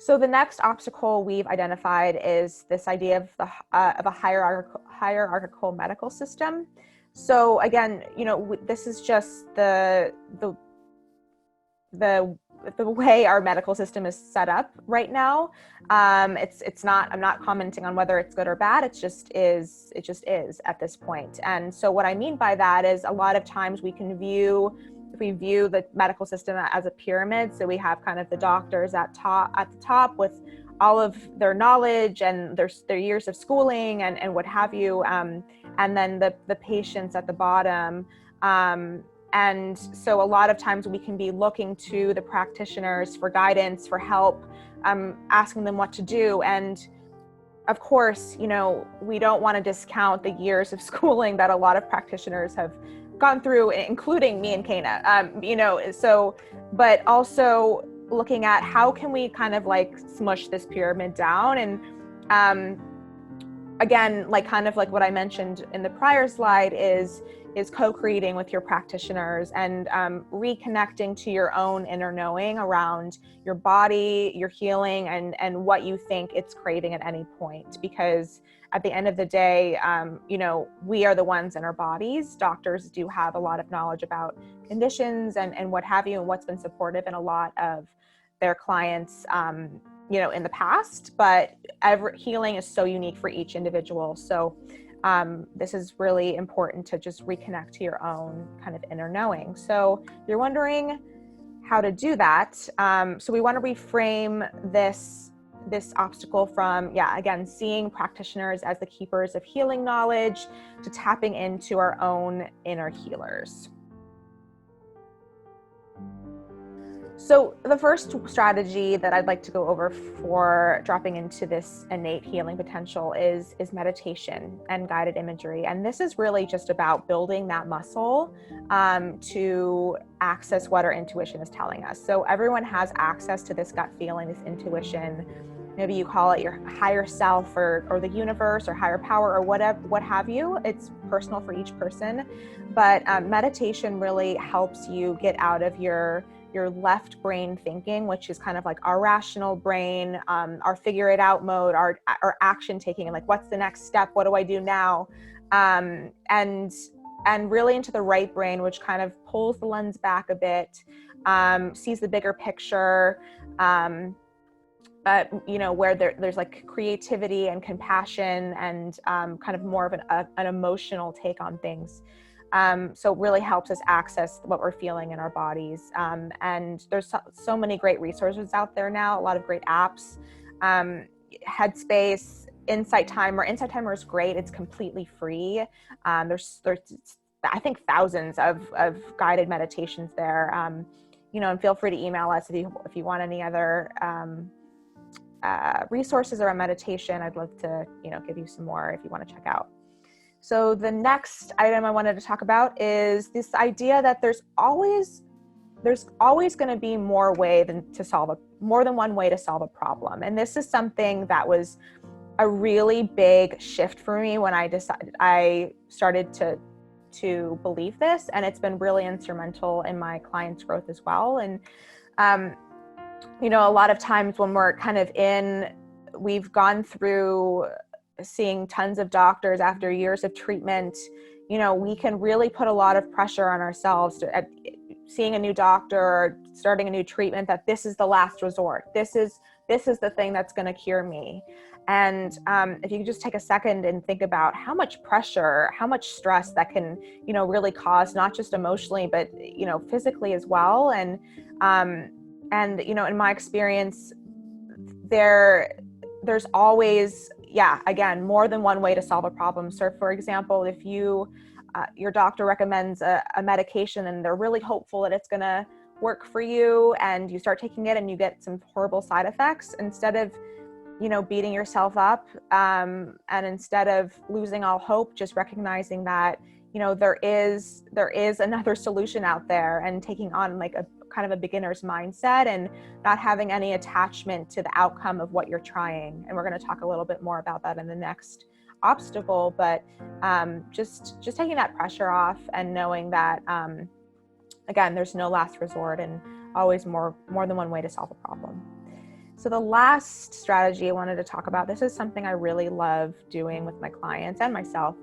So the next obstacle we've identified is this idea of a hierarchical medical system. So again, this is just the way our medical system is set up right now. It's not, I'm not commenting on whether it's good or bad. It just is at this point. And so what I mean by that is a lot of times if we view the medical system as a pyramid, so we have kind of the doctors at the top with all of their knowledge and their years of schooling and what have you, and then the patients at the bottom. And so a lot of times we can be looking to the practitioners for guidance, for help, asking them what to do. And of course, we don't want to discount the years of schooling that a lot of practitioners have gone through, including me and Kayna, but also looking at how can we kind of like smush this pyramid down. And again, like kind of like what I mentioned in the prior slide is co-creating with your practitioners and reconnecting to your own inner knowing around your body, your healing, and what you think it's craving at any point. Because at the end of the day, we are the ones in our bodies. Doctors do have a lot of knowledge about conditions and what have you, and what's been supportive in a lot of their clients, in the past. But healing is so unique for each individual. So this is really important to just reconnect to your own kind of inner knowing. So you're wondering how to do that. So we want to reframe this obstacle from, again, seeing practitioners as the keepers of healing knowledge to tapping into our own inner healers. So the first strategy that I'd like to go over for dropping into this innate healing potential is meditation and guided imagery. And this is really just about building that muscle to access what our intuition is telling us. So everyone has access to this gut feeling, this intuition. Maybe you call it your higher self or the universe or higher power or what have you. It's personal for each person. But meditation really helps you get out of your left brain thinking, which is kind of like our rational brain, our figure it out mode, our action taking, and like, what's the next step? What do I do now? And really into the right brain, which kind of pulls the lens back a bit, sees the bigger picture, where there's like creativity and compassion and kind of more of an emotional take on things. So it really helps us access what we're feeling in our bodies. And there's so many great resources out there now, a lot of great apps, Headspace, Insight Timer. Insight Timer is great. It's completely free. There's I think thousands of guided meditations there. And feel free to email us if you want any other resources around meditation. I'd love to, give you some more if you want to check out. So the next item I wanted to talk about is this idea that there's always going to be more than one way to solve a problem. And this is something that was a really big shift for me when I started to believe this, and it's been really instrumental in my clients' growth as well. And a lot of times when we've gone through seeing tons of doctors after years of treatment, we can really put a lot of pressure on ourselves at seeing a new doctor or starting a new treatment, that this is the last resort. This is the thing that's going to cure me. And if you could just take a second and think about how much pressure, how much stress that can, really cause, not just emotionally, but, physically as well. And in my experience, there's always, again, more than one way to solve a problem. So for example, if your doctor recommends a medication and they're really hopeful that it's going to work for you, and you start taking it and you get some horrible side effects, instead of, beating yourself up, and instead of losing all hope, just recognizing that, there is another solution out there, and taking on like a kind of a beginner's mindset and not having any attachment to the outcome of what you're trying. And we're going to talk a little bit more about that in the next obstacle, but just taking that pressure off and knowing that, again, there's no last resort and always more than one way to solve a problem. So the last strategy I wanted to talk about, this is something I really love doing with my clients and myself,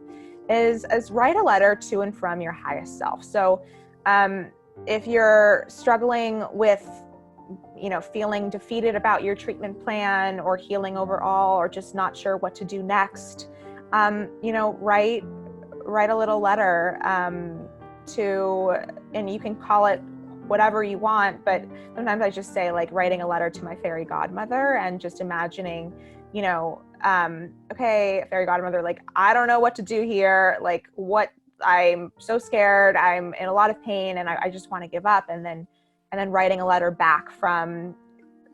is write a letter to and from your highest self. So if you're struggling with, feeling defeated about your treatment plan or healing overall, or just not sure what to do next, write a little letter and you can call it whatever you want, but sometimes I just say like writing a letter to my fairy godmother and just imagining, okay, fairy godmother, like, I don't know what to do here. Like, I'm so scared. I'm in a lot of pain and I just want to give up. And then writing a letter back from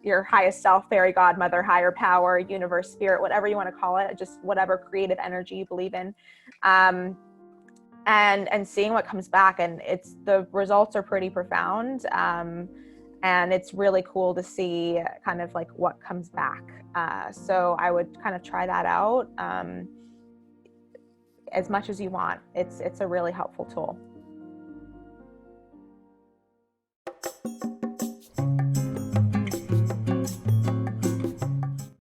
your highest self, fairy godmother, higher power, universe, spirit, whatever you want to call it, just whatever creative energy you believe in. And seeing what comes back, and the results are pretty profound, and it's really cool to see kind of like what comes back. So I would kind of try that out as much as you want. It's a really helpful tool.